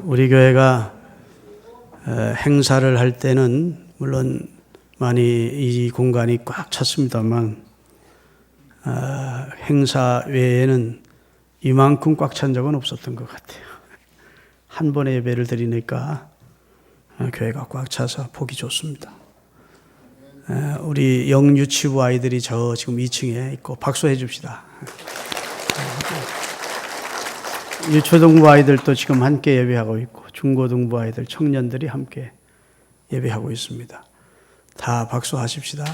우리 교회가 행사를 할 때는 물론 많이 이 공간이 꽉 찼습니다만 행사 외에는 이만큼 꽉 찬 적은 없었던 것 같아요. 한 번의 예배를 드리니까 교회가 꽉 차서 보기 좋습니다. 우리 영유치부 아이들이 저 지금 2층에 있고 박수해 줍시다. 유초등부 아이들도 지금 함께 예배하고 있고 중고등부 아이들, 청년들이 함께 예배하고 있습니다. 다 박수하십시다.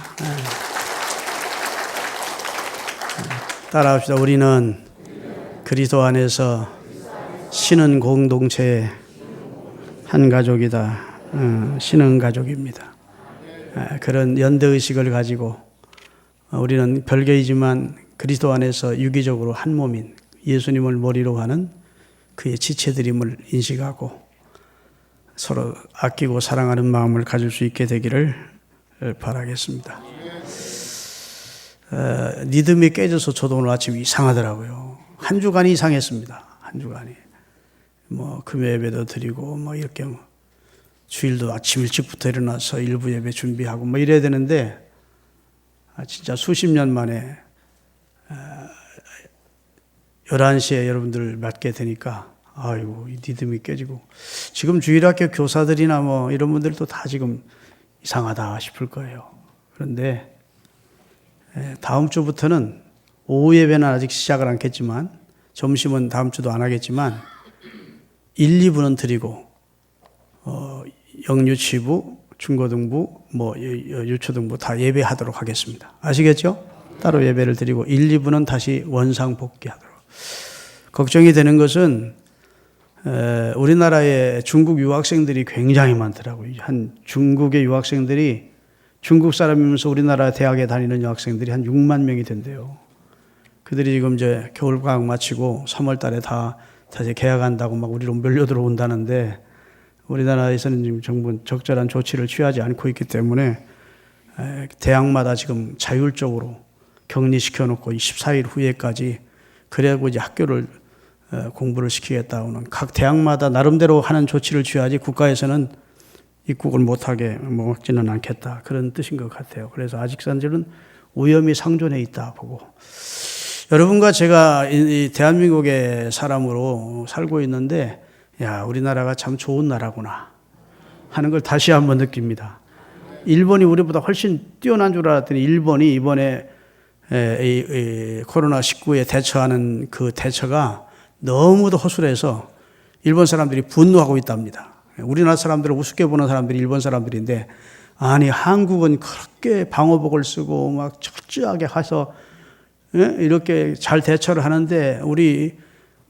따라합시다. 우리는 그리스도 안에서 신은 공동체 한 가족이다. 신은 가족입니다. 그런 연대의식을 가지고 우리는 별개이지만 그리스도 안에서 유기적으로 한 몸인 예수님을 머리로 하는 그의 지체들임을 인식하고 서로 아끼고 사랑하는 마음을 가질 수 있게 되기를 바라겠습니다. 리듬이 깨져서 저도 오늘 아침 이상하더라고요. 한 주간이 이상했습니다. 한 주간이. 금요 예배도 드리고, 이렇게 주일도 아침 일찍부터 일어나서 일부 예배 준비하고, 이래야 되는데, 진짜 수십 년 만에, 11시에 여러분들 맞게 되니까, 아이고, 이 리듬이 깨지고, 지금 주일학교 교사들이나 이런 분들도 다 지금 이상하다 싶을 거예요. 그런데, 다음 주부터는 오후 예배는 아직 시작을 않겠지만 점심은 다음 주도 안 하겠지만 1, 2부는 드리고 영유치부, 중고등부, 유초등부 다 예배하도록 하겠습니다. 아시겠죠? 따로 예배를 드리고 1, 2부는 다시 원상 복귀하도록. 걱정이 되는 것은 우리나라에 중국 유학생들이 굉장히 많더라고요. 한 중국의 유학생들이 중국 사람이면서 우리나라 대학에 다니는 여학생들이 한 6만 명이 된대요. 그들이 지금 이제 겨울방학 마치고 3월 달에 다시 개학한다고 우리로 몰려 들어온다는데 우리나라에서는 지금 정부는 적절한 조치를 취하지 않고 있기 때문에 대학마다 지금 자율적으로 격리시켜 놓고 24일 후에까지 그래고 이제 학교를 공부를 시키겠다고는 각 대학마다 나름대로 하는 조치를 취하지 국가에서는 입국을 못하게 먹지는 않겠다. 그런 뜻인 것 같아요. 그래서 아직 산지는 위험이 상존해 있다 보고. 여러분과 제가 이 대한민국의 사람으로 살고 있는데, 우리나라가 참 좋은 나라구나 하는 걸 다시 한번 느낍니다. 일본이 우리보다 훨씬 뛰어난 줄 알았더니 일본이 이번에 코로나19에 대처하는 그 대처가 너무도 허술해서 일본 사람들이 분노하고 있답니다. 우리나라 사람들을 우습게 보는 사람들이 일본 사람들인데, 아니 한국은 그렇게 방호복을 쓰고 철저하게 해서 이렇게 잘 대처를 하는데 우리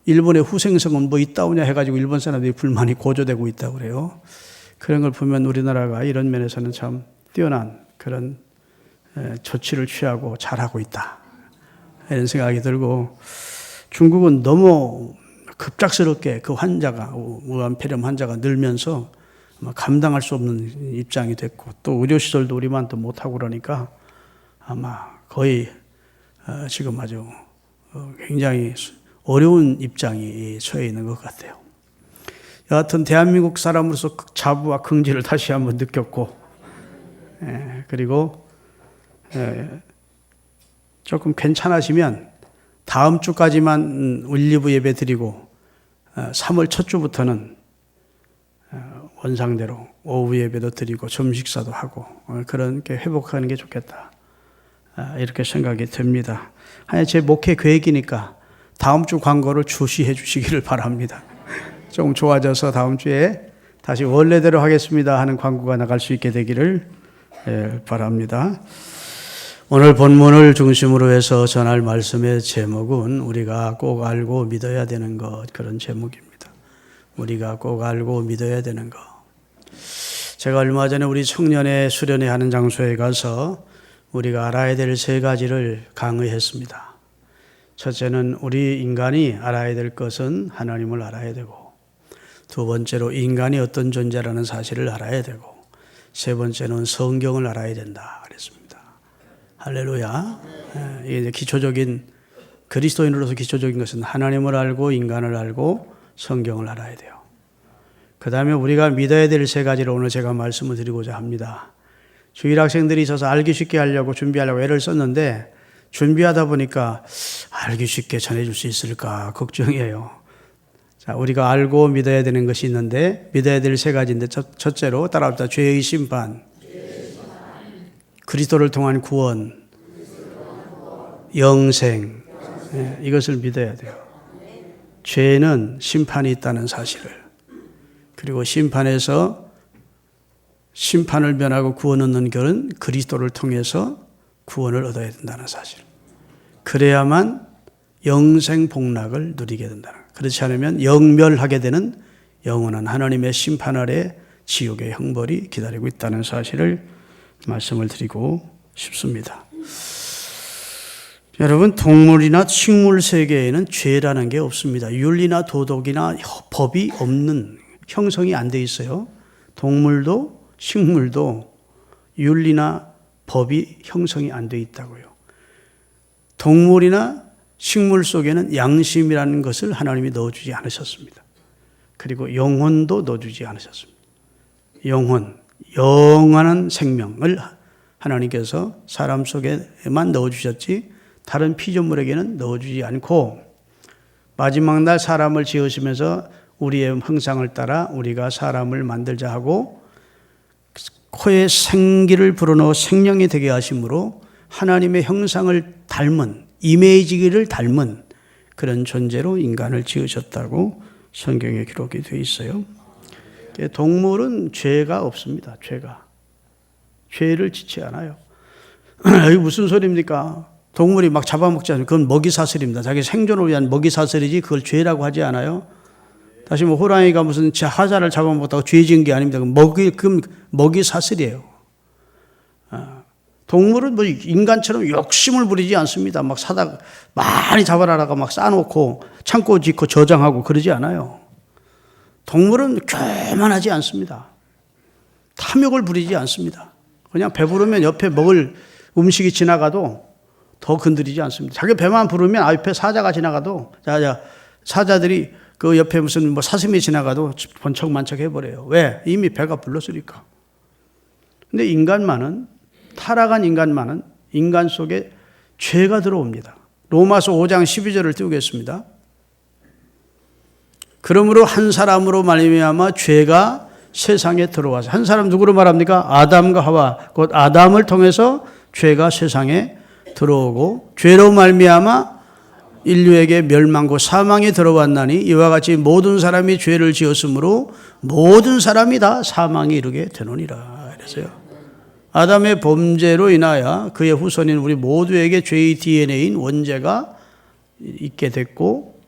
일본의 후생성은 있다오냐 해가지고 일본 사람들이 불만이 고조되고 있다고 그래요. 그런 걸 보면 우리나라가 이런 면에서는 참 뛰어난 그런 조치를 취하고 잘하고 있다 이런 생각이 들고, 중국은 너무 급작스럽게 그 환자가, 무한폐렴 환자가 늘면서 감당할 수 없는 입장이 됐고, 또 의료시설도 우리만 또 못하고 그러니까 아마 거의 지금 아주 굉장히 어려운 입장이 처해 있는 것 같아요. 여하튼 대한민국 사람으로서 자부와 긍지를 다시 한번 느꼈고, 그리고 조금 괜찮아지면 다음 주까지만 1, 2부 예배 드리고 3월 첫 주부터는 원상대로 오후 예배도 드리고 점식사도 하고 그렇게 회복하는 게 좋겠다. 이렇게 생각이 듭니다. 제 목회 계획이니까 다음 주 광고를 주시해 주시기를 바랍니다. 조금 좋아져서 다음 주에 다시 원래대로 하겠습니다 하는 광고가 나갈 수 있게 되기를 바랍니다. 오늘 본문을 중심으로 해서 전할 말씀의 제목은 우리가 꼭 알고 믿어야 되는 것, 그런 제목입니다. 우리가 꼭 알고 믿어야 되는 것. 제가 얼마 전에 우리 청년회 수련회 하는 장소에 가서 우리가 알아야 될 3가지를 강의했습니다. 첫째는 우리 인간이 알아야 될 것은 하나님을 알아야 되고, 두 번째로 인간이 어떤 존재라는 사실을 알아야 되고, 세 번째는 성경을 알아야 된다 그랬습니다. 할렐루야. 이게 기초적인, 그리스도인으로서 기초적인 것은 하나님을 알고 인간을 알고 성경을 알아야 돼요. 그 다음에 우리가 믿어야 될 세 가지를 오늘 제가 말씀을 드리고자 합니다. 주일 학생들이 있어서 알기 쉽게 하려고 준비하려고 애를 썼는데 준비하다 보니까 알기 쉽게 전해줄 수 있을까 걱정이에요. 자, 우리가 알고 믿어야 되는 것이 있는데 믿어야 될 세 가지인데 첫째로 따라합시다. 죄의 심판, 그리스도를 통한 구원, 영생. 네, 이것을 믿어야 돼요. 죄는 심판이 있다는 사실을, 그리고 심판에서 심판을 면하고 구원 얻는 길은 그리스도를 통해서 구원을 얻어야 된다는 사실. 그래야만 영생 복락을 누리게 된다는 것. 그렇지 않으면 영멸하게 되는 영원한 하나님의 심판 아래 지옥의 형벌이 기다리고 있다는 사실을 말씀을 드리고 싶습니다. 여러분, 동물이나 식물 세계에는 죄라는 게 없습니다. 윤리나 도덕이나 법이 없는, 형성이 안 돼 있어요. 동물도 식물도 윤리나 법이 형성이 안 돼 있다고요. 동물이나 식물 속에는 양심이라는 것을 하나님이 넣어주지 않으셨습니다. 그리고 영혼도 넣어주지 않으셨습니다. 영혼, 영원한 생명을 하나님께서 사람 속에만 넣어주셨지 다른 피조물에게는 넣어주지 않고, 마지막 날 사람을 지으시면서 우리의 형상을 따라 우리가 사람을 만들자 하고 코에 생기를 불어넣어 생명이 되게 하심으로 하나님의 형상을 닮은, 이미지를 닮은 그런 존재로 인간을 지으셨다고 성경에 기록이 되어 있어요. 동물은 죄가 없습니다. 죄를 짓지 않아요. 이게 무슨 소리입니까? 동물이 막 잡아먹지 않아요. 그건 먹이사슬입니다. 자기 생존을 위한 먹이사슬이지 그걸 죄라고 하지 않아요. 다시 호랑이가 무슨 사자를 잡아먹었다고 죄 지은 게 아닙니다. 먹이사슬이에요. 동물은 뭐 인간처럼 욕심을 부리지 않습니다. 막 사다 많이 잡아라라고 막 싸놓고 창고 짓고 저장하고 그러지 않아요. 동물은 교만하지 않습니다. 탐욕을 부리지 않습니다. 그냥 배부르면 옆에 먹을 음식이 지나가도 더 건드리지 않습니다. 자기 배만 부르면 옆에 사자가 지나가도 사자들이 그 옆에 무슨 뭐 사슴이 지나가도 번쩍만쩍 해버려요. 왜? 이미 배가 불렀으니까. 근데 타락한 인간만은 인간 속에 죄가 들어옵니다. 로마서 5장 12절을 띄우겠습니다. 그러므로 한 사람으로 말미암아 죄가 세상에 들어와서, 한 사람 누구로 말합니까? 아담과 하와, 곧 아담을 통해서 죄가 세상에 들어오고 죄로 말미암아 인류에게 멸망과 사망이 들어왔나니 이와 같이 모든 사람이 죄를 지었으므로 모든 사람이 다 사망에 이르게 되노니라. 그래서요, 아담의 범죄로 인하여 그의 후손인 우리 모두에게 죄의 DNA인 원죄가 있게 됐고,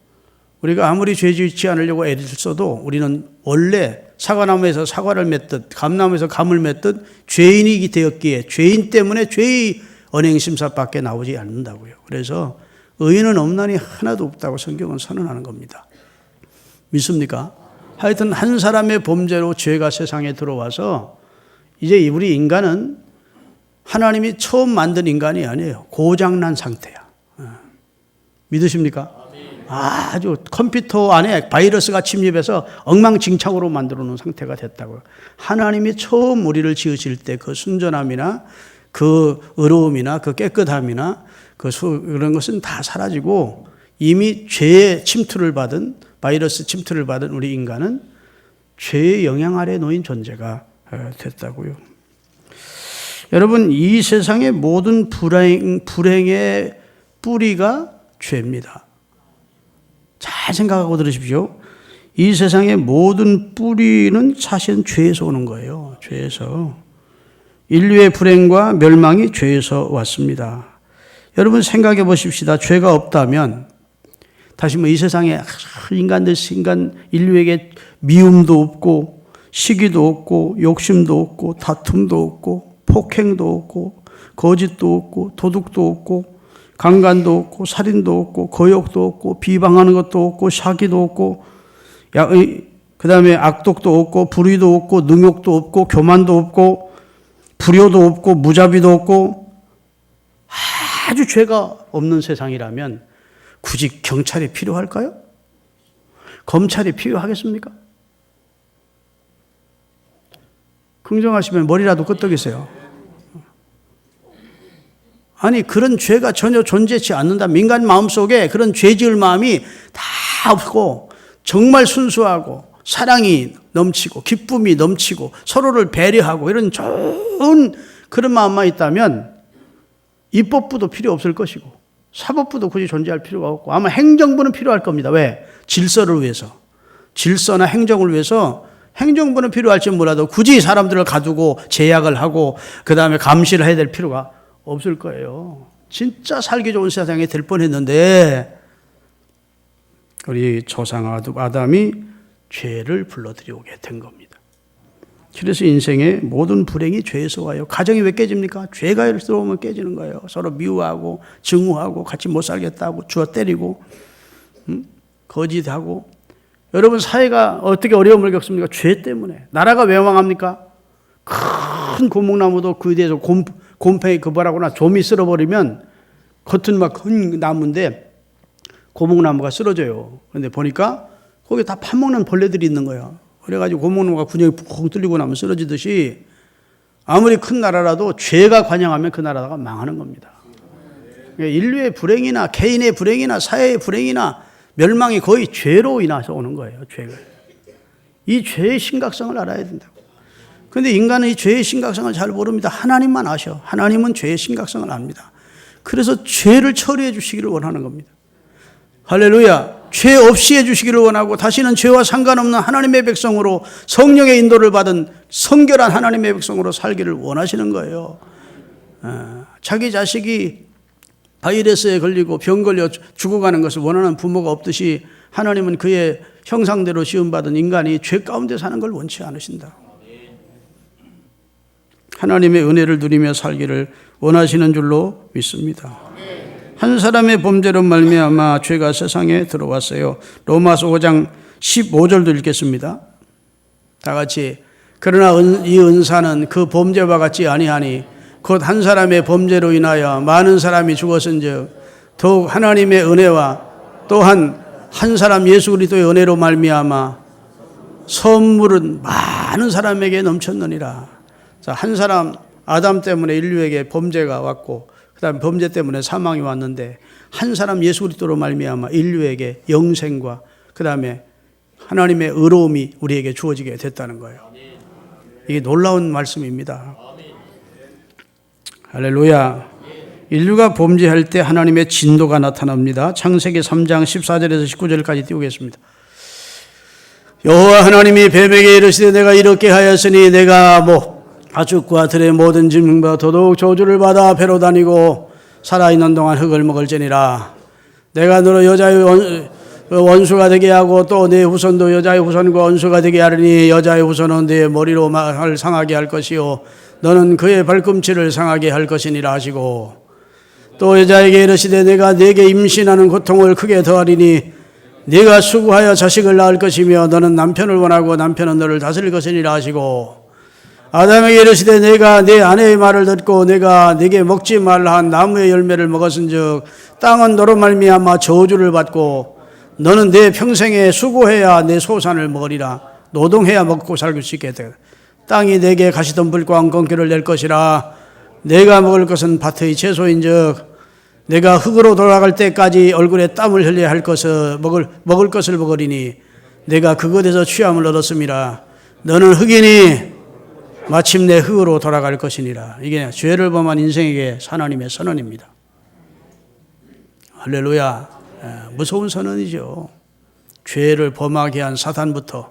우리가 아무리 죄 짓지 않으려고 애를 써도 우리는 원래 사과나무에서 사과를 맺듯 감나무에서 감을 맺듯 죄인이 되었기에 죄인 때문에 죄의 언행심사밖에 나오지 않는다고요. 그래서 의인은 없나니 하나도 없다고 성경은 선언하는 겁니다. 믿습니까? 하여튼 한 사람의 범죄로 죄가 세상에 들어와서 이제 우리 인간은 하나님이 처음 만든 인간이 아니에요. 고장난 상태야. 믿으십니까? 아주 컴퓨터 안에 바이러스가 침입해서 엉망진창으로 만들어 놓은 상태가 됐다고요. 하나님이 처음 우리를 지으실 때 그 순전함이나 그 의로움이나 그 깨끗함이나 그런 것은 다 사라지고 이미 죄의 침투를 받은, 바이러스 침투를 받은 우리 인간은 죄의 영향 아래 놓인 존재가 됐다고요. 여러분, 이 세상의 모든 불행의 뿌리가 죄입니다. 잘 생각하고 들으십시오. 이 세상의 모든 뿌리는 사실은 죄에서 오는 거예요. 죄에서. 인류의 불행과 멸망이 죄에서 왔습니다. 여러분 생각해 보십시다. 죄가 없다면 다시 이 세상에 인류에게 미움도 없고 시기도 없고 욕심도 없고 다툼도 없고 폭행도 없고 거짓도 없고 도둑도 없고 강간도 없고 살인도 없고 거욕도 없고 비방하는 것도 없고 사기도 없고 그 다음에 악독도 없고 불의도 없고 능욕도 없고 교만도 없고 불효도 없고 무자비도 없고 아주 죄가 없는 세상이라면 굳이 경찰이 필요할까요? 검찰이 필요하겠습니까? 긍정하시면 머리라도 끄덕이세요. 아니 그런 죄가 전혀 존재치 않는다. 인간 마음속에 그런 죄 지을 마음이 다 없고 정말 순수하고 사랑이 넘치고 기쁨이 넘치고 서로를 배려하고 이런 좋은 그런 마음만 있다면 입법부도 필요 없을 것이고 사법부도 굳이 존재할 필요가 없고 아마 행정부는 필요할 겁니다. 왜? 질서를 위해서. 질서나 행정을 위해서 행정부는 필요할지 몰라도 굳이 사람들을 가두고 제약을 하고 그 다음에 감시를 해야 될 필요가 없을 거예요. 진짜 살기 좋은 세상이 될 뻔했는데 우리 조상 아담이 죄를 불러들여오게 된 겁니다. 그래서 인생의 모든 불행이 죄에서 와요. 가정이 왜 깨집니까? 죄가 들어오면 깨지는 거예요. 서로 미워하고 증오하고 같이 못 살겠다고 주워 때리고 거짓하고. 여러분 사회가 어떻게 어려움을 겪습니까? 죄 때문에. 나라가 왜 망합니까? 큰 고목나무도 그 뒤에서 곰팡이 뭐라고나 좀이 쓸어버리면 겉은 막 큰 나무인데 고목나무가 쓰러져요. 그런데 보니까 거기 다 파먹는 벌레들이 있는 거야. 그래가지고 고목나무가 분명히 푹 뚫리고 나면 쓰러지듯이 아무리 큰 나라라도 죄가 관영하면 그 나라가 망하는 겁니다. 인류의 불행이나 개인의 불행이나 사회의 불행이나 멸망이 거의 죄로 인해서 오는 거예요. 죄가. 이 죄의 심각성을 알아야 된다고. 그런데 인간은 이 죄의 심각성을 잘 모릅니다. 하나님만 아셔. 하나님은 죄의 심각성을 압니다. 그래서 죄를 처리해 주시기를 원하는 겁니다. 할렐루야. 죄 없이 해주시기를 원하고 다시는 죄와 상관없는 하나님의 백성으로 성령의 인도를 받은 성결한 하나님의 백성으로 살기를 원하시는 거예요. 자기 자식이 바이러스에 걸리고 병 걸려 죽어가는 것을 원하는 부모가 없듯이 하나님은 그의 형상대로 지음받은 인간이 죄 가운데 사는 걸 원치 않으신다. 하나님의 은혜를 누리며 살기를 원하시는 줄로 믿습니다. 한 사람의 범죄로 말미암아 죄가 세상에 들어왔어요. 로마서 5장 15절도 읽겠습니다. 다 같이. 그러나 이 은사는 그 범죄와 같지 아니하니 곧 한 사람의 범죄로 인하여 많은 사람이 죽었은즉 더욱 하나님의 은혜와 또한 한 사람 예수 그리스도의 은혜로 말미암아 선물은 많은 사람에게 넘쳤느니라. 자, 한 사람 아담 때문에 인류에게 범죄가 왔고 그다음에 범죄 때문에 사망이 왔는데 한 사람 예수 그리스도로 말미암아 인류에게 영생과 그다음에 하나님의 의로움이 우리에게 주어지게 됐다는 거예요. 이게 놀라운 말씀입니다. 할렐루야. 인류가 범죄할 때 하나님의 진노가 나타납니다. 창세기 3장 14절에서 19절까지 띄우겠습니다. 여호와 하나님이 뱀에게 이르시되 내가 이렇게 하였으니 내가 가축과 들의 모든 짐승보다 더더욱 저주를 받아 배로 다니고 살아있는 동안 흙을 먹을지니라. 내가 너로 여자의 원수가 되게 하고 또 내 후손도 여자의 후손과 원수가 되게 하리니 여자의 후손은 네 머리로 말을 상하게 할 것이요 너는 그의 발꿈치를 상하게 할 것이니라 하시고 또 여자에게 이르시되 내가 네게 임신하는 고통을 크게 더하리니 네가 수고하여 자식을 낳을 것이며 너는 남편을 원하고 남편은 너를 다스릴 것이니라 하시고 아담에게 이르시되 내가 네 아내의 말을 듣고 내가 네게 먹지 말라 한 나무의 열매를 먹었은즉 땅은 너로 말미암아 저주를 받고 너는 내 평생에 수고해야 내 소산을 먹으리라. 노동해야 먹고 살길 수 있게 되다. 땅이 내게 가시덤불과 엉겅퀴를 낼 것이라. 내가 먹을 것은 밭의 채소인즉 내가 흙으로 돌아갈 때까지 얼굴에 땀을 흘려야 할 것을 먹을 것을 먹으리니 내가 그것에서 취함을 얻었음이라. 너는 흙이니 마침내 흙으로 돌아갈 것이니라. 이게 죄를 범한 인생에게 하나님의 선언입니다. 할렐루야. 무서운 선언이죠. 죄를 범하게 한 사탄부터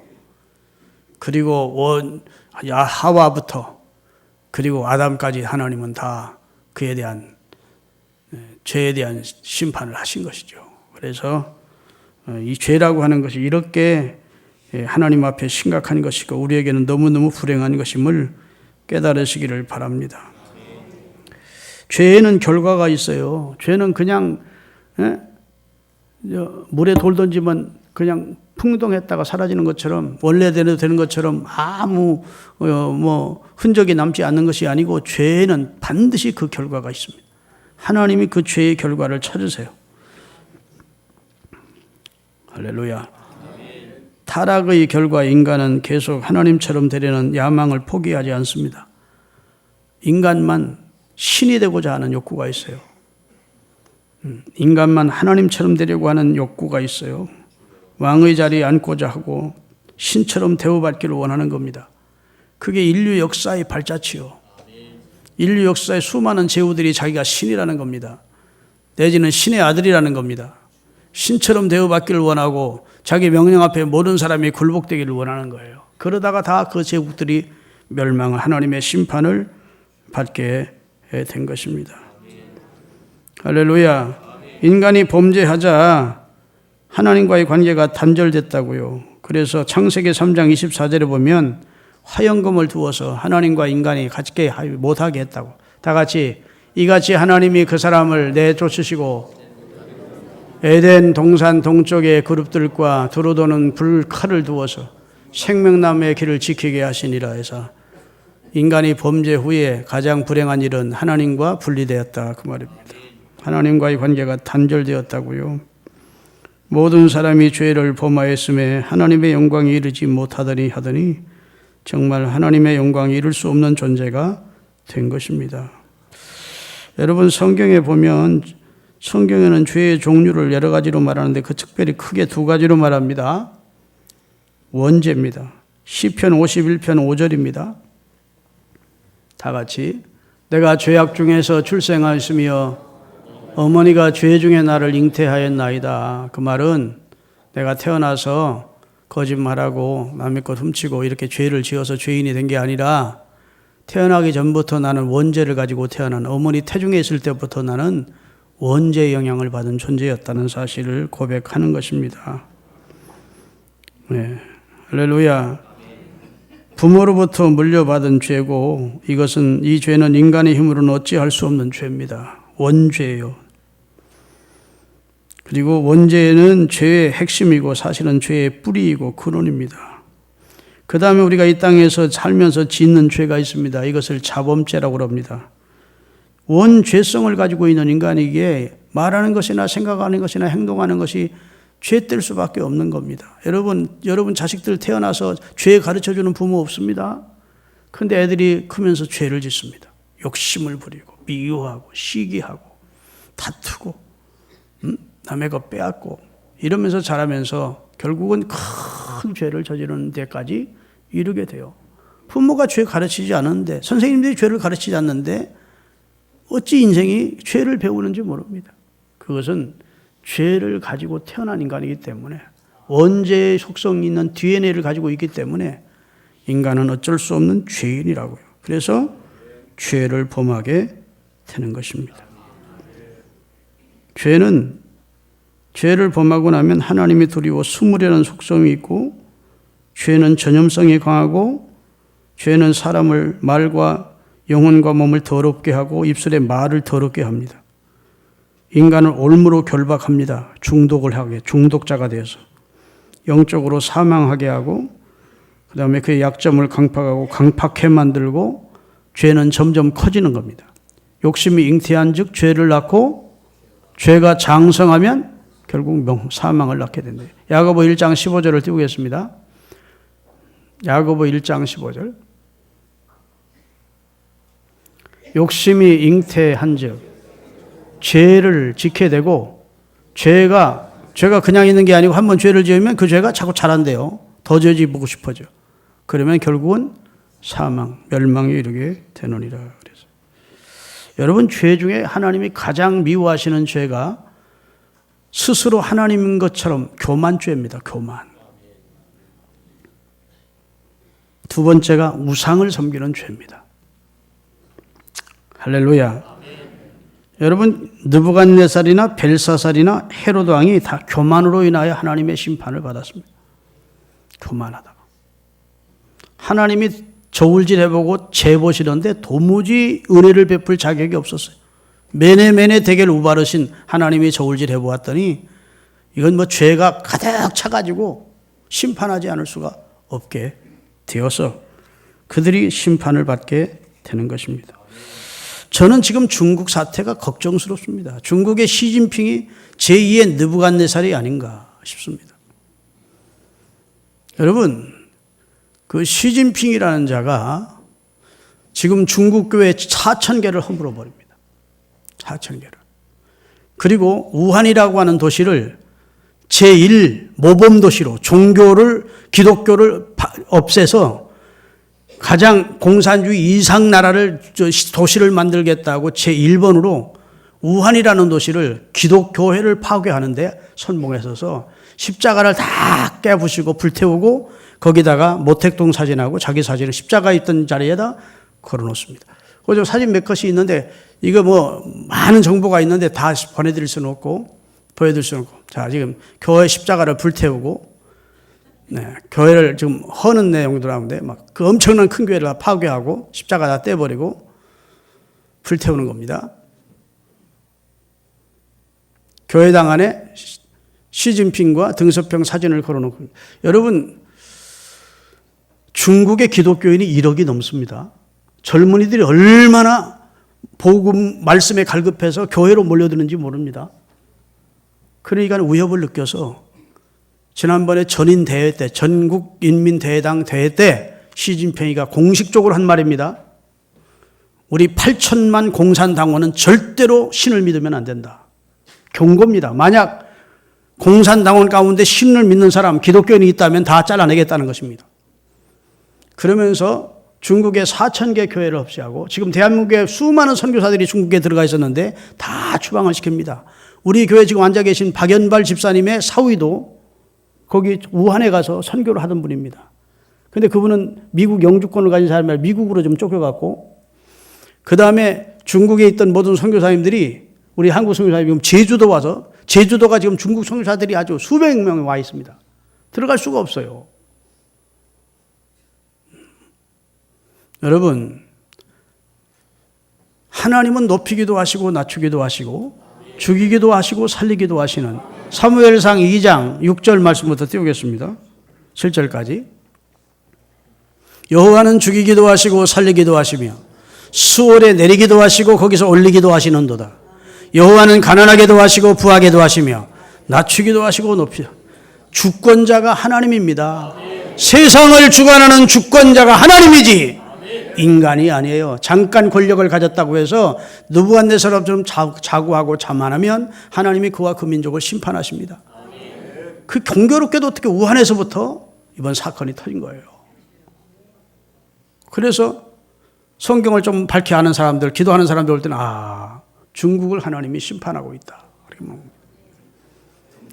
그리고 하와부터 그리고 아담까지 하나님은 다 그에 대한 죄에 대한 심판을 하신 것이죠. 그래서 이 죄라고 하는 것이 이렇게 하나님 앞에 심각한 것이고 우리에게는 너무너무 불행한 것임을 깨달으시기를 바랍니다. 죄에는 결과가 있어요. 죄는 그냥 물에 돌 던지면 그냥 풍덩했다가 사라지는 것처럼 원래대로 되는 것처럼 아무 흔적이 남지 않는 것이 아니고 죄에는 반드시 그 결과가 있습니다. 하나님이 그 죄의 결과를 찾으세요. 할렐루야. 타락의 결과 인간은 계속 하나님처럼 되려는 야망을 포기하지 않습니다. 인간만 신이 되고자 하는 욕구가 있어요. 인간만 하나님처럼 되려고 하는 욕구가 있어요. 왕의 자리에 앉고자 하고 신처럼 대우받기를 원하는 겁니다. 그게 인류 역사의 발자취요. 인류 역사의 수많은 제후들이 자기가 신이라는 겁니다. 내지는 신의 아들이라는 겁니다. 신처럼 대우받기를 원하고 자기 명령 앞에 모든 사람이 굴복되기를 원하는 거예요. 그러다가 다 그 제국들이 멸망, 하나님의 심판을 받게 된 것입니다. 할렐루야. 인간이 범죄하자 하나님과의 관계가 단절됐다고요. 그래서 창세기 3장 24절에 보면 화영금을 두어서 하나님과 인간이 같이 못하게 했다고. 다 같이 이같이 하나님이 그 사람을 내쫓으시고 에덴 동산 동쪽의 그룹들과 두루 도는 불칼을 두어서 생명나무의 길을 지키게 하시니라 해서 인간이 범죄 후에 가장 불행한 일은 하나님과 분리되었다 그 말입니다. 하나님과의 관계가 단절되었다고요. 모든 사람이 죄를 범하였음에 하나님의 영광이 이르지 못하더니 하더니 정말 하나님의 영광이 이룰 수 없는 존재가 된 것입니다. 여러분 성경에 보면 성경에는 죄의 종류를 여러 가지로 말하는데 그 특별히 크게 두 가지로 말합니다. 원죄입니다. 시편 51편 5절입니다. 다 같이 내가 죄악 중에서 출생하였으며 어머니가 죄 중에 나를 잉태하였나이다. 그 말은 내가 태어나서 거짓말하고 남의 것 훔치고 이렇게 죄를 지어서 죄인이 된 게 아니라 태어나기 전부터 나는 원죄를 가지고 태어난 어머니 태중에 있을 때부터 나는 원죄의 영향을 받은 존재였다는 사실을 고백하는 것입니다. 네. 할렐루야. 부모로부터 물려받은 죄고 이 죄는 인간의 힘으로는 어찌할 수 없는 죄입니다. 원죄예요. 그리고 원죄는 죄의 핵심이고 사실은 죄의 뿌리이고 근원입니다. 그 다음에 우리가 이 땅에서 살면서 짓는 죄가 있습니다. 이것을 자범죄라고 합니다. 원죄성을 가지고 있는 인간에게 말하는 것이나 생각하는 것이나 행동하는 것이 죄될 수밖에 없는 겁니다. 여러분 자식들 태어나서 죄 가르쳐주는 부모 없습니다. 그런데 애들이 크면서 죄를 짓습니다. 욕심을 부리고 미워하고 시기하고 다투고 남의 것 빼앗고 이러면서 자라면서 결국은 큰 죄를 저지르는 데까지 이르게 돼요. 부모가 죄 가르치지 않는데 선생님들이 죄를 가르치지 않는데 어찌 인생이 죄를 배우는지 모릅니다. 그것은 죄를 가지고 태어난 인간이기 때문에 원죄의 속성이 있는 DNA를 가지고 있기 때문에 인간은 어쩔 수 없는 죄인이라고요. 그래서 죄를 범하게 되는 것입니다. 죄를 범하고 나면 하나님이 두려워 숨으려는 속성이 있고 죄는 전염성이 강하고 죄는 사람을 말과 영혼과 몸을 더럽게 하고 입술의 말을 더럽게 합니다. 인간을 올무로 결박합니다. 중독자가 되어서 영적으로 사망하게 하고 그 다음에 그의 약점을 강팍하고 강팍해 만들고 죄는 점점 커지는 겁니다. 욕심이 잉태한 즉 죄를 낳고 죄가 장성하면 결국 사망을 낳게 된다. 야고보 1장 15절을 띄우겠습니다. 야고보 1장 15절. 욕심이 잉태한 즉 죄를 짓게 되고 죄가 그냥 있는 게 아니고 한번 죄를 지으면 그 죄가 자꾸 자란대요. 더 죄지보고 싶어져. 그러면 결국은 사망, 멸망에 이르게 되느니라. 그래서 여러분 죄 중에 하나님이 가장 미워하시는 죄가 스스로 하나님인 것처럼 교만죄입니다. 교만. 두 번째가 우상을 섬기는 죄입니다. 할렐루야. 여러분 느부갓네살이나 벨사살이나 헤로드 왕이 다 교만으로 인하여 하나님의 심판을 받았습니다. 교만하다가 하나님이 저울질 해보고 재보시는데 도무지 은혜를 베풀 자격이 없었어요. 매네매네 대결 우바르신 하나님이 저울질 해보았더니 이건 죄가 가득 차가지고 심판하지 않을 수가 없게 되어서 그들이 심판을 받게 되는 것입니다. 저는 지금 중국 사태가 걱정스럽습니다. 중국의 시진핑이 제2의 느부갓네살이 아닌가 싶습니다. 여러분, 그 시진핑이라는 자가 지금 중국 교회 4,000개를 허물어 버립니다. 4,000개를. 그리고 우한이라고 하는 도시를 제1 모범 도시로 기독교를 없애서 가장 공산주의 이상 나라를 도시를 만들겠다고 제1번으로 우한이라는 도시를 기독교회를 파괴하는데 선봉에 서서 십자가를 다 깨부시고 불태우고 거기다가 모택동 사진하고 자기 사진을 십자가 있던 자리에다 걸어놓습니다. 그저 사진 몇 컷이 있는데 이거 뭐 많은 정보가 있는데 다 보내드릴 수는 없고 보여드릴 수는 없고, 자 지금 교회 십자가를 불태우고 교회를 지금 허는 내용들 하는데 막 그 엄청난 큰 교회를 다 파괴하고 십자가 다 떼버리고 불태우는 겁니다. 교회당 안에 시진핑과 등소평 사진을 걸어놓고, 여러분 중국의 기독교인이 1억이 넘습니다. 젊은이들이 얼마나 복음 말씀에 갈급해서 교회로 몰려드는지 모릅니다. 그러니까 위협을 느껴서 지난번에 전인 대회 때, 전국인민대회당 대회 때 시진핑이가 공식적으로 한 말입니다. 우리 8천만 공산당원은 절대로 신을 믿으면 안 된다. 경고입니다. 만약 공산당원 가운데 신을 믿는 사람, 기독교인이 있다면 다 잘라내겠다는 것입니다. 그러면서 중국의 4,000개 교회를 없애하고, 지금 대한민국에 수많은 선교사들이 중국에 들어가 있었는데 다 추방을 시킵니다. 우리 교회 지금 앉아 계신 박연발 집사님의 사위도 거기 우한에 가서 선교를 하던 분입니다. 근데 그분은 미국 영주권을 가진 사람이라 미국으로 좀 쫓겨갔고, 그 다음에 중국에 있던 모든 선교사님들이 우리 한국 선교사님이 제주도 와서, 제주도가 지금 중국 선교사들이 아주 수백 명이 와 있습니다. 들어갈 수가 없어요. 여러분, 하나님은 높이기도 하시고 낮추기도 하시고 죽이기도 하시고 살리기도 하시는 사무엘상 2장 6절 말씀부터 띄우겠습니다. 7절까지. 여호와는 죽이기도 하시고 살리기도 하시며 수월에 내리기도 하시고 거기서 올리기도 하시는도다. 여호와는 가난하게도 하시고 부하게도 하시며 낮추기도 하시고 높이시고. 주권자가 하나님입니다. 세상을 주관하는 주권자가 하나님이지 인간이 아니에요. 잠깐 권력을 가졌다고 해서 느부갓네살처럼 자고하고 자만하면 하나님이 그와 그 민족을 심판하십니다. 그 공교롭게도 어떻게 우한에서부터 이번 사건이 터진 거예요. 그래서 성경을 좀 밝게 아는 사람들, 기도하는 사람들 올 때는 중국을 하나님이 심판하고 있다.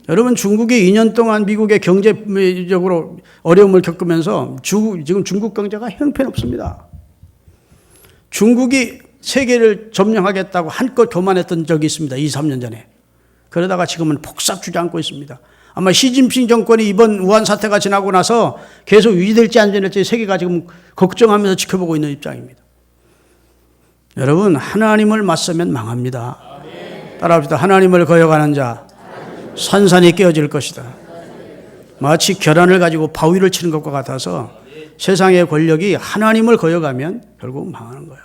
여러분, 중국이 2년 동안 미국의 경제적으로 어려움을 겪으면서 지금 중국 경제가 형편없습니다. 중국이 세계를 점령하겠다고 한껏 교만했던 적이 있습니다. 2, 3년 전에. 그러다가 지금은 폭삭 주저앉고 있습니다. 아마 시진핑 정권이 이번 우한 사태가 지나고 나서 계속 유지될지 안 될지 세계가 지금 걱정하면서 지켜보고 있는 입장입니다. 여러분, 하나님을 맞서면 망합니다. 따라합시다. 하나님을 거역하는 자 산산이 깨어질 것이다. 마치 계란을 가지고 바위를 치는 것과 같아서 세상의 권력이 하나님을 거역하면 결국 망하는 거예요.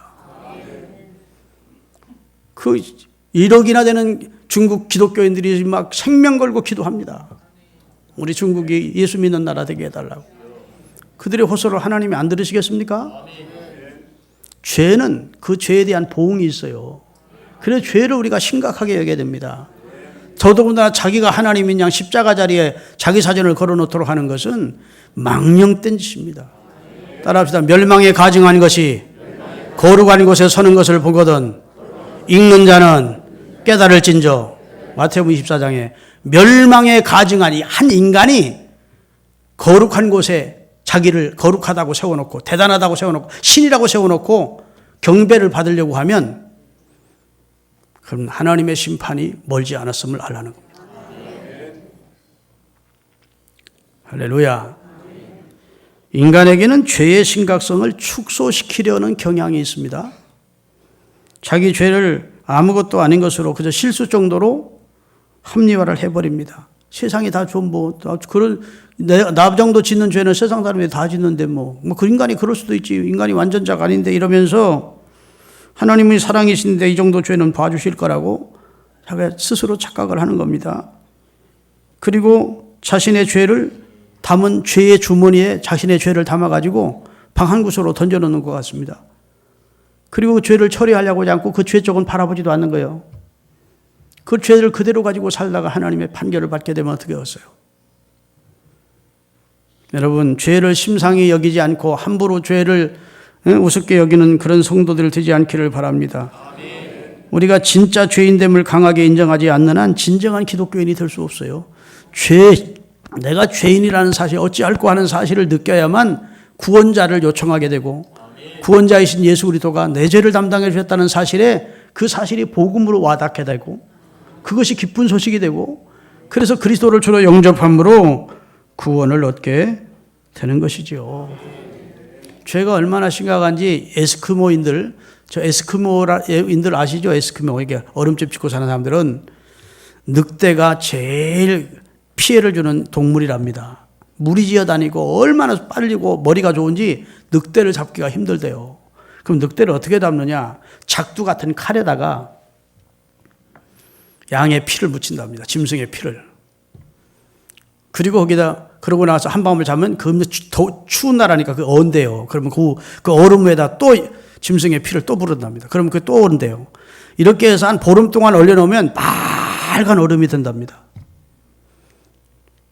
그 1억이나 되는 중국 기독교인들이 막 생명 걸고 기도합니다. 우리 중국이 예수 믿는 나라 되게 해달라고. 그들의 호소를 하나님이 안 들으시겠습니까? 죄는 그 죄에 대한 보응이 있어요. 그래서 죄를 우리가 심각하게 여겨야 됩니다. 더더군다나 자기가 하나님인 양 십자가 자리에 자기 사진을 걸어놓도록 하는 것은 망령된 짓입니다. 따라합시다. 멸망에 가증한 것이 거룩한 곳에 서는 것을 보거든 읽는 자는 깨달을진저. 마태복음 24장에 멸망에 가증하니, 한 인간이 거룩한 곳에 자기를 거룩하다고 세워놓고 대단하다고 세워놓고 신이라고 세워놓고 경배를 받으려고 하면 그럼 하나님의 심판이 멀지 않았음을 알라는 겁니다. 할렐루야. 인간에게는 죄의 심각성을 축소시키려는 경향이 있습니다. 자기 죄를 아무것도 아닌 것으로 그저 실수 정도로 합리화를 해버립니다. 세상이 다 전부 나 정도 짓는 죄는 세상 사람이 다 짓는데 그 인간이 그럴 수도 있지. 인간이 완전자가 아닌데 이러면서 하나님의 사랑이신데 이 정도 죄는 봐주실 거라고 자기가 스스로 착각을 하는 겁니다. 그리고 자신의 죄를 담은 죄의 주머니에 자신의 죄를 담아가지고 방 한 구석으로 던져놓는 것 같습니다. 그리고 그 죄를 처리하려고 하지 않고 그 죄 쪽은 바라보지도 않는 거예요. 그 죄를 그대로 가지고 살다가 하나님의 판결을 받게 되면 어떻게 하겠어요? 여러분, 죄를 심상히 여기지 않고 함부로 죄를 우습게 여기는 그런 성도들 되지 않기를 바랍니다. 우리가 진짜 죄인됨을 강하게 인정하지 않는 한 진정한 기독교인이 될 수 없어요. 내가 죄인이라는 사실, 어찌할꼬 하는 사실을 느껴야만 구원자를 요청하게 되고, 구원자이신 예수 그리스도가 내 죄를 담당해 주셨다는 사실에 그 사실이 복음으로 와닿게 되고, 그것이 기쁜 소식이 되고, 그래서 그리스도를 주로 영접함으로 구원을 얻게 되는 것이죠. 죄가 얼마나 심각한지 에스키모인들, 저 에스키모인들 아시죠? 에스키모, 이게 얼음집 짓고 사는 사람들은 늑대가 제일 피해를 주는 동물이랍니다. 무리지어 다니고 얼마나 빨리고 머리가 좋은지 늑대를 잡기가 힘들대요. 그럼 늑대를 어떻게 잡느냐? 작두 같은 칼에다가 양의 피를 묻힌답니다. 짐승의 피를. 그리고 거기다 그러고 나서 한 방울 자면 그 추운 나라니까 그 언대요. 그러면 그 얼음 위에다 또 짐승의 피를 또 부른답니다. 그러면 그게 또 온대요. 이렇게 해서 한 보름 동안 얼려놓으면 빨간 얼음이 된답니다.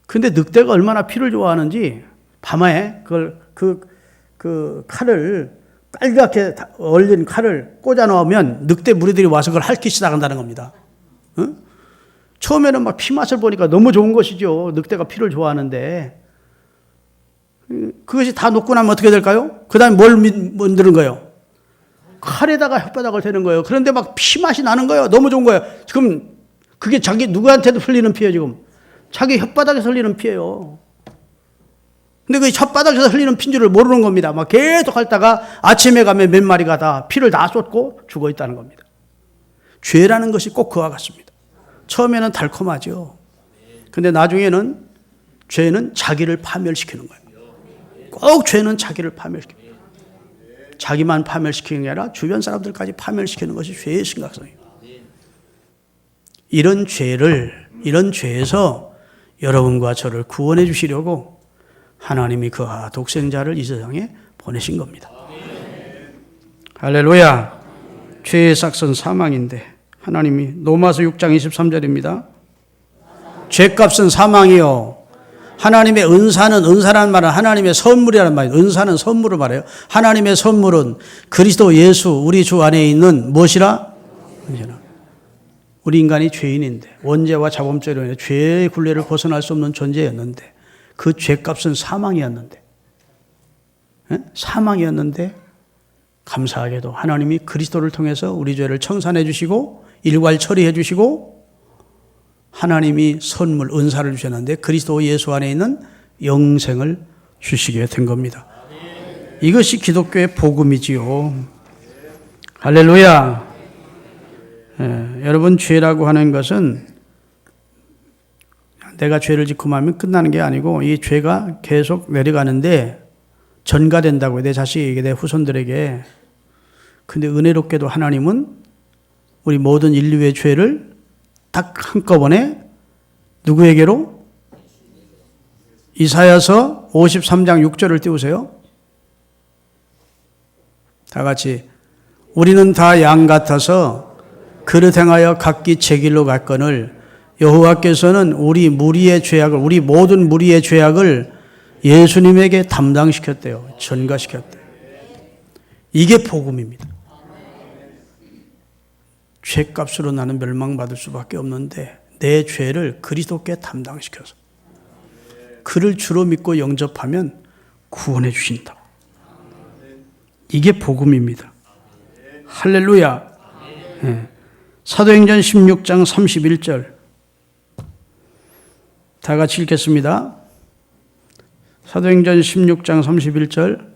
근데 늑대가 얼마나 피를 좋아하는지 밤에 그 칼을 빨갛게 얼린 칼을 꽂아 놓으면 늑대 무리들이 와서 그걸 핥기 시작한다는 겁니다. 응? 처음에는 막 피 맛을 보니까 너무 좋은 것이죠. 늑대가 피를 좋아하는데. 그것이 다 녹고 나면 어떻게 될까요? 그 다음에 뭘 만드는 거예요? 칼에다가 혓바닥을 대는 거예요. 그런데 막 피 맛이 나는 거예요. 너무 좋은 거예요. 지금 그게 자기 누구한테도 흘리는 피예요, 지금. 자기 혓바닥에서 흘리는 피예요. 근데 그 혓바닥에서 흘리는 피인 줄을 모르는 겁니다. 막 계속 핥다가 아침에 가면 몇 마리가 다 피를 다 쏟고 죽어 있다는 겁니다. 죄라는 것이 꼭 그와 같습니다. 처음에는 달콤하죠. 근데 나중에는 죄는 자기를 파멸시키는 거예요. 꼭 죄는 자기를 파멸시키는 거예요. 자기만 파멸시키는 게 아니라 주변 사람들까지 파멸시키는 것이 죄의 심각성이에요. 이런 죄에서 여러분과 저를 구원해 주시려고 하나님이 그 독생자를 이 세상에 보내신 겁니다. 할렐루야. 죄의 삭선 사망인데 하나님이 로마서 6장 23절입니다. 죄값은 사망이요. 하나님의 은사라는 말은 하나님의 선물이라는 말이에요. 은사는 선물을 말해요. 하나님의 선물은 그리스도 예수 우리 주 안에 있는 무엇이라? 우리 인간이 죄인인데 원죄와 자범죄로 인해 죄의 굴레를 벗어날 수 없는 존재였는데 그 죄값은 사망이었는데 사망이었는데 감사하게도 하나님이 그리스도를 통해서 우리 죄를 청산해 주시고 일괄 처리해 주시고 하나님이 선물 은사를 주셨는데 그리스도 예수 안에 있는 영생을 주시게 된 겁니다. 이것이 기독교의 복음이지요. 할렐루야. 여러분, 죄라고 하는 것은 내가 죄를 짓고 나면 끝나는 게 아니고 이 죄가 계속 내려가는데 전가된다고요. 내 자식에게, 내 후손들에게. 근데 은혜롭게도 하나님은 우리 모든 인류의 죄를 딱 한꺼번에 누구에게로? 이사야서 53장 6절을 띄우세요. 다 같이. 우리는 다 양 같아서 그릇 행하여 각기 제 길로 갔거늘 여호와께서는 우리 모든 무리의 죄악을 예수님에게 담당시켰대요. 전가시켰대요. 이게 복음입니다. 죄값으로 나는 멸망받을 수밖에 없는데 내 죄를 그리스도께 담당시켜서 그를 주로 믿고 영접하면 구원해 주신다. 이게 복음입니다. 할렐루야. 네. 사도행전 16장 31절 다 같이 읽겠습니다. 사도행전 16장 31절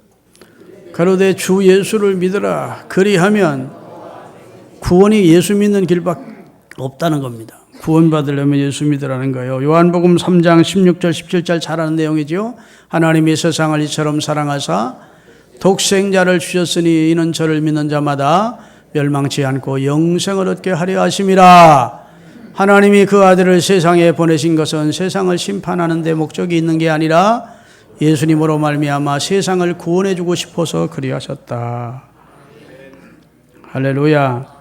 가로되 주 예수를 믿으라 그리하면 구원이 예수 믿는 길밖에 없다는 겁니다. 구원받으려면 예수 믿으라는 거예요. 요한복음 3장 16절 17절 잘 아는 내용이죠. 하나님이 세상을 이처럼 사랑하사 독생자를 주셨으니 이는 저를 믿는 자마다 멸망치 않고 영생을 얻게 하려 하심이라. 하나님이 그 아들을 세상에 보내신 것은 세상을 심판하는 데 목적이 있는 게 아니라 예수님으로 말미암아 세상을 구원해 주고 싶어서 그리하셨다. 할렐루야.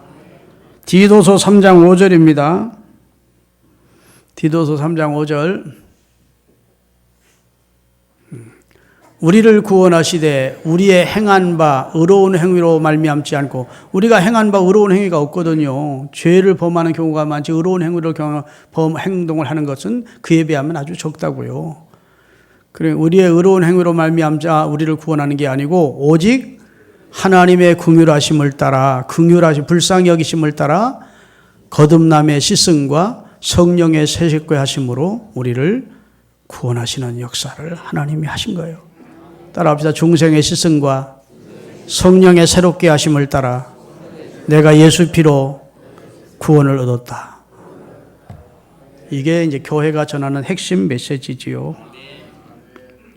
디도서 3장 5절입니다. 디도서 3장 5절. 우리를 구원하시되 우리의 행한 바 의로운 행위로 말미암지 않고, 우리가 행한 바 의로운 행위가 없거든요. 죄를 범하는 경우가 많지 의로운 행위로 행동을 하는 것은 그에 비하면 아주 적다고요. 그래, 우리의 의로운 행위로 말미암자 우리를 구원하는 게 아니고 오직 하나님의 긍휼하심을 따라, 불쌍히 여기심을 따라 거듭남의 시승과 성령의 세식케 하심으로 우리를 구원하시는 역사를 하나님이 하신 거예요. 따라합시다. 중생의 시승과 성령의 새롭게 하심을 따라 내가 예수 피로 구원을 얻었다. 이게 이제 교회가 전하는 핵심 메시지지요.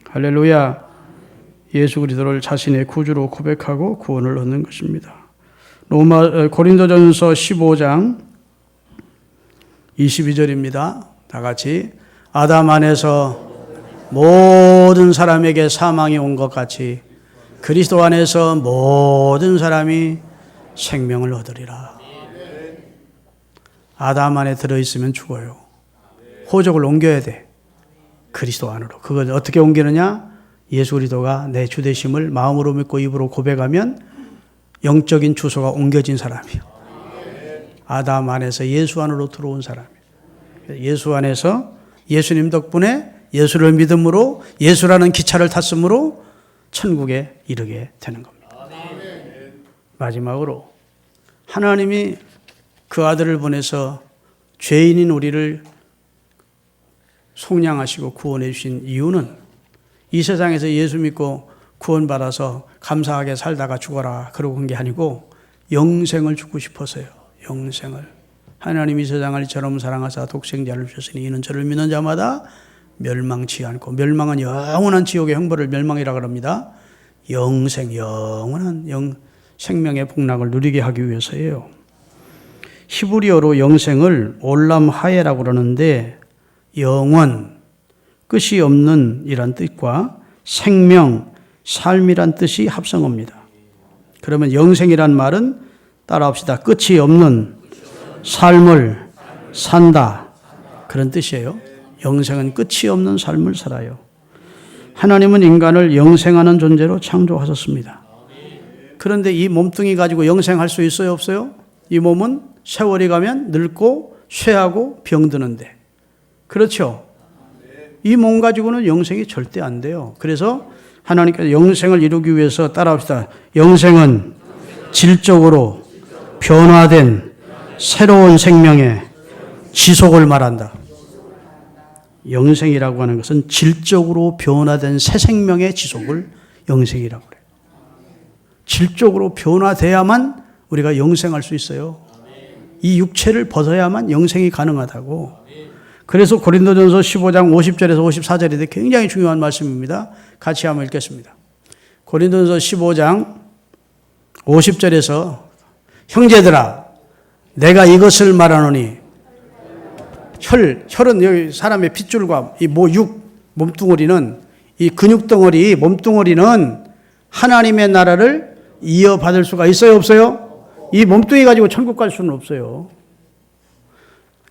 할렐루야. 예수 그리스도를 자신의 구주로 고백하고 구원을 얻는 것입니다. 고린도전서 15장 22절입니다. 다 같이. 아담 안에서 모든 사람에게 사망이 온 것 같이 그리스도 안에서 모든 사람이 생명을 얻으리라. 아담 안에 들어있으면 죽어요. 호적을 옮겨야 돼. 그리스도 안으로. 그걸 어떻게 옮기느냐? 예수 그리스도가 내 주 되심을 마음으로 믿고 입으로 고백하면 영적인 주소가 옮겨진 사람이에요. 아담 안에서 예수 안으로 들어온 사람이에요. 예수 안에서 예수님 덕분에 예수를 믿음으로 예수라는 기차를 탔으므로 천국에 이르게 되는 겁니다. 마지막으로 하나님이 그 아들을 보내서 죄인인 우리를 속량하시고 구원해 주신 이유는 이 세상에서 예수 믿고 구원받아서 감사하게 살다가 죽어라 그러고 한 게 아니고 영생을 주고 싶어서요. 영생을. 하나님이 세상을 이처럼 사랑하사 독생자를 주셨으니 이는 저를 믿는 자마다 멸망치 않고, 멸망은 영원한 지옥의 형벌을 멸망이라고 합니다. 영생, 영원한 생명의 복락을 누리게 하기 위해서예요. 히브리어로 영생을 올람 하예라고 그러는데 영원, 끝이 없는 이란 뜻과 생명, 삶이란 뜻이 합성어입니다. 그러면 영생이란 말은 따라합시다. 끝이 없는 삶을 산다, 그런 뜻이에요. 영생은 끝이 없는 삶을 살아요. 하나님은 인간을 영생하는 존재로 창조하셨습니다. 그런데 이 몸뚱이 가지고 영생할 수 있어요, 없어요? 이 몸은 세월이 가면 늙고 쇠하고 병드는데, 그렇죠? 이 몸 가지고는 영생이 절대 안 돼요. 그래서 하나님께서 영생을 이루기 위해서 따라합시다. 영생은 질적으로 변화된 새로운 생명의 지속을 말한다. 영생이라고 하는 것은 질적으로 변화된 새 생명의 지속을 영생이라고 그래요. 질적으로 변화돼야만 우리가 영생할 수 있어요. 이 육체를 벗어야만 영생이 가능하다고. 그래서 고린도전서 15장 50절에서 54절인데 굉장히 중요한 말씀입니다. 같이 한번 읽겠습니다. 고린도전서 15장 50절에서 형제들아 내가 이것을 말하노니, 혈은 여기 사람의 핏줄과 이 몸뚱어리는, 이 근육덩어리, 몸뚱어리는 하나님의 나라를 이어받을 수가 있어요, 없어요? 이 몸뚱이 가지고 천국 갈 수는 없어요.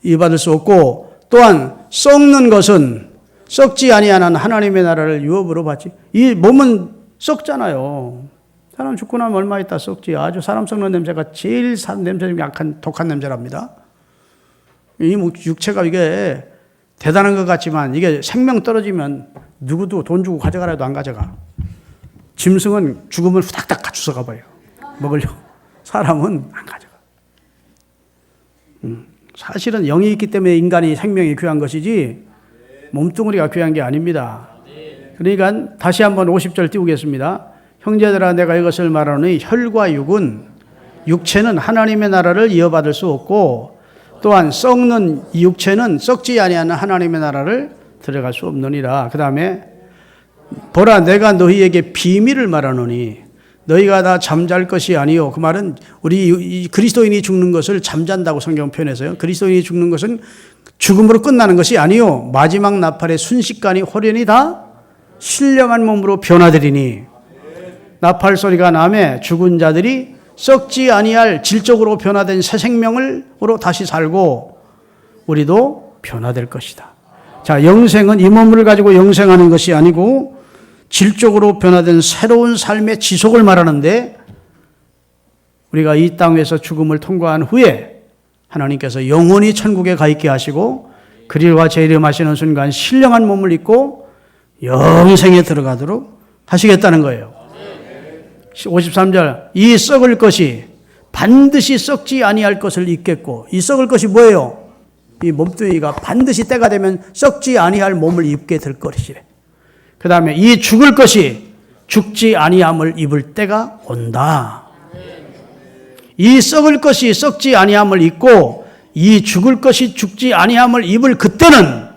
이어받을 수 없고, 또한 썩는 것은 썩지 아니하는 하나님의 나라를 유업으로 받지. 이 몸은 썩잖아요. 사람 죽고 나면 얼마 있다 썩지. 아주 사람 썩는 냄새가 제일 냄새 중에 약한 독한 냄새랍니다. 이 육체가 이게 대단한 것 같지만 이게 생명 떨어지면 누구도 돈 주고 가져가라 해도 안 가져가. 짐승은 죽으면 후닥닥 주워가 봐요. 먹으려고. 사람은 안 가져가. 사실은 영이 있기 때문에 인간이 생명이 귀한 것이지 몸뚱어리가 귀한 게 아닙니다. 그러니까 다시 한번 50절 띄우겠습니다. 형제들아 내가 이것을 말하노니 혈과 육체는 하나님의 나라를 이어받을 수 없고, 또한 썩는 이 육체는 썩지 아니하는 하나님의 나라를 들어갈 수 없느니라. 그 다음에 보라 내가 너희에게 비밀을 말하노니 너희가 다 잠잘 것이 아니요. 그 말은 우리 그리스도인이 죽는 것을 잠잔다고 성경 표현해서요. 그리스도인이 죽는 것은 죽음으로 끝나는 것이 아니요. 마지막 나팔의 순식간이 호련히 다 신령한 몸으로 변화되리니 나팔 소리가 나매 죽은 자들이 썩지 아니할 질적으로 변화된 새 생명으로 다시 살고 우리도 변화될 것이다. 자, 영생은 이 몸을 가지고 영생하는 것이 아니고 질적으로 변화된 새로운 삶의 지속을 말하는데 우리가 이 땅에서 죽음을 통과한 후에 하나님께서 영원히 천국에 가 있게 하시고 그릴과 재림하시는 순간 신령한 몸을 입고 영생에 들어가도록 하시겠다는 거예요. 53절 이 썩을 것이 반드시 썩지 아니할 것을 입겠고 이 썩을 것이 뭐예요? 이 몸뚱이가 반드시 때가 되면 썩지 아니할 몸을 입게 될 것이래. 그 다음에 이 죽을 것이 죽지 아니함을 입을 때가 온다. 이 썩을 것이 썩지 아니함을 입고 이 죽을 것이 죽지 아니함을 입을 그때는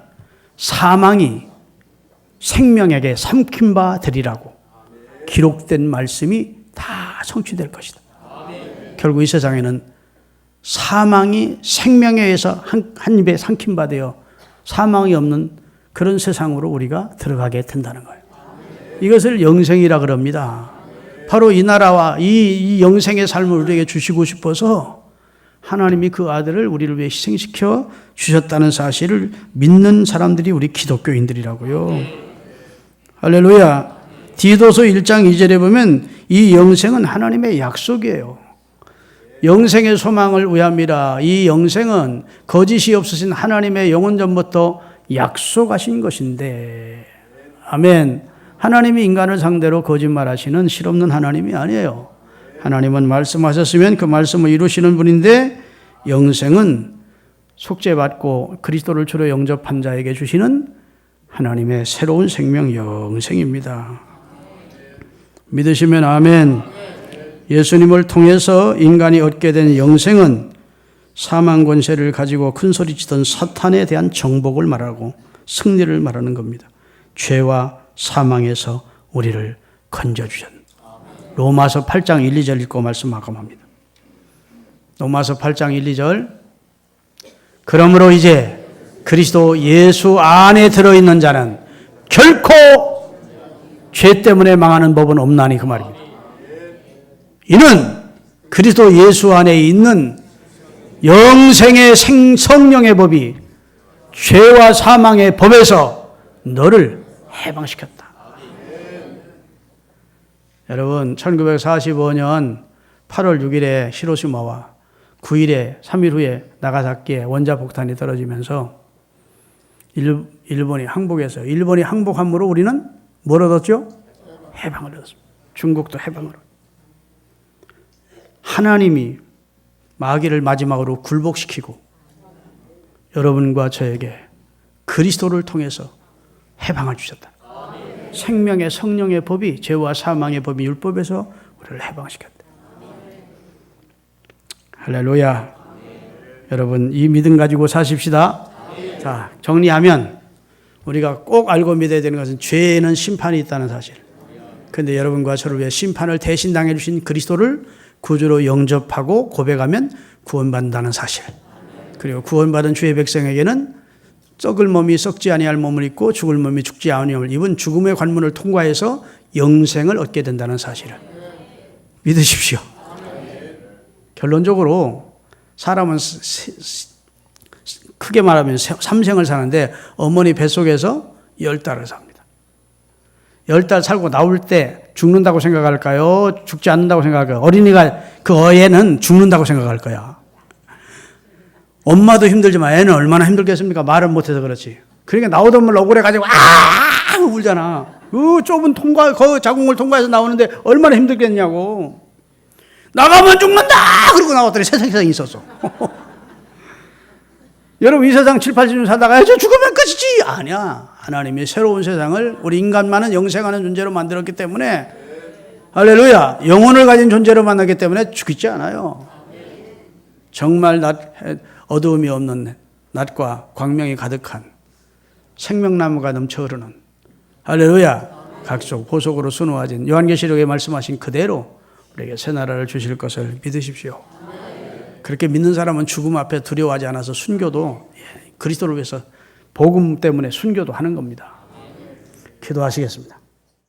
사망이 생명에게 삼킨 바 되리라고 기록된 말씀이 다 성취될 것이다. 결국 이 세상에는 사망이 생명에 의해서 한 입에 삼킨 바 되어 사망이 없는 그런 세상으로 우리가 들어가게 된다는 거예요. 이것을 영생이라 그럽니다. 바로 이 나라와 이 영생의 삶을 우리에게 주시고 싶어서 하나님이 그 아들을 우리를 위해 희생시켜 주셨다는 사실을 믿는 사람들이 우리 기독교인들이라고요. 할렐루야. 디도서 1장 2절에 보면 이 영생은 하나님의 약속이에요. 영생의 소망을 위함이라. 이 영생은 거짓이 없으신 하나님의 영원 전부터 약속하신 것인데, 아멘. 하나님이 인간을 상대로 거짓말하시는 실없는 하나님이 아니에요. 하나님은 말씀하셨으면 그 말씀을 이루시는 분인데 영생은 속죄받고 그리스도를 주로 영접한 자에게 주시는 하나님의 새로운 생명 영생입니다. 믿으시면 아멘. 예수님을 통해서 인간이 얻게 된 영생은 사망 권세를 가지고 큰 소리치던 사탄에 대한 정복을 말하고 승리를 말하는 겁니다. 죄와 사망에서 우리를 건져주셨. 로마서 8장 1, 2절 읽고 말씀하고 합니다. 로마서 8장 1, 2절 그러므로 이제 그리스도 예수 안에 들어있는 자는 결코 죄 때문에 망하는 법은 없나니 그 말입니다. 이는 그리스도 예수 안에 있는 영생의 성령의 법이 죄와 사망의 법에서 너를 해방시켰다. 여러분 1945년 8월 6일에 히로시마와 9일에 3일 후에 나가사키에 원자폭탄이 떨어지면서 일본이 항복했어요. 일본이 항복함으로 우리는 뭘 얻었죠? 해방을 얻었습니다. 중국도 해방을 얻었습니다. 하나님이 마귀를 마지막으로 굴복시키고 여러분과 저에게 그리스도를 통해서 해방을 주셨다. 생명의 성령의 법이 죄와 사망의 법이 율법에서 우리를 해방시켰다. 할렐루야. 여러분 이 믿음 가지고 사십시다. 자, 정리하면 우리가 꼭 알고 믿어야 되는 것은 죄에는 심판이 있다는 사실. 그런데 여러분과 저를 위해 심판을 대신 당해 주신 그리스도를 구주로 영접하고 고백하면 구원받는다는 사실. 그리고 구원받은 주의 백성에게는 썩을 몸이 썩지 아니할 몸을 입고 죽을 몸이 죽지 아니함을 입은 죽음의 관문을 통과해서 영생을 얻게 된다는 사실을 믿으십시오. 결론적으로 사람은 크게 말하면 3생을 사는데 어머니 뱃속에서 10달을 삽니다. 10달 살고 나올 때 죽는다고 생각할까요? 죽지 않는다고 생각할까요? 어린이가 그 애는 죽는다고 생각할 거야. 엄마도 힘들지만 애는 얼마나 힘들겠습니까? 말은 못해서 그렇지. 그러니까 나오던 말 억울해 가지고 울잖아. 그 좁은 그 자궁을 통과해서 나오는데 얼마나 힘들겠냐고. 나가면 죽는다! 그러고 나왔더니 세상에 있었어. 여러분 이 세상 7, 80년 살다가 이제 죽으면 끝이지. 아니야. 하나님이 새로운 세상을 우리 인간만은 영생하는 존재로 만들었기 때문에 할렐루야. 영혼을 가진 존재로 만났기 때문에 죽이지 않아요. 정말 어두움이 없는 낮과 광명이 가득한 생명나무가 넘쳐 흐르는 할렐루야. 각종 보석으로 수놓아진 요한계시록에 말씀하신 그대로 우리에게 새 나라를 주실 것을 믿으십시오. 그렇게 믿는 사람은 죽음 앞에 두려워하지 않아서 순교도 그리스도를 위해서 복음 때문에 순교도 하는 겁니다. 기도하시겠습니다.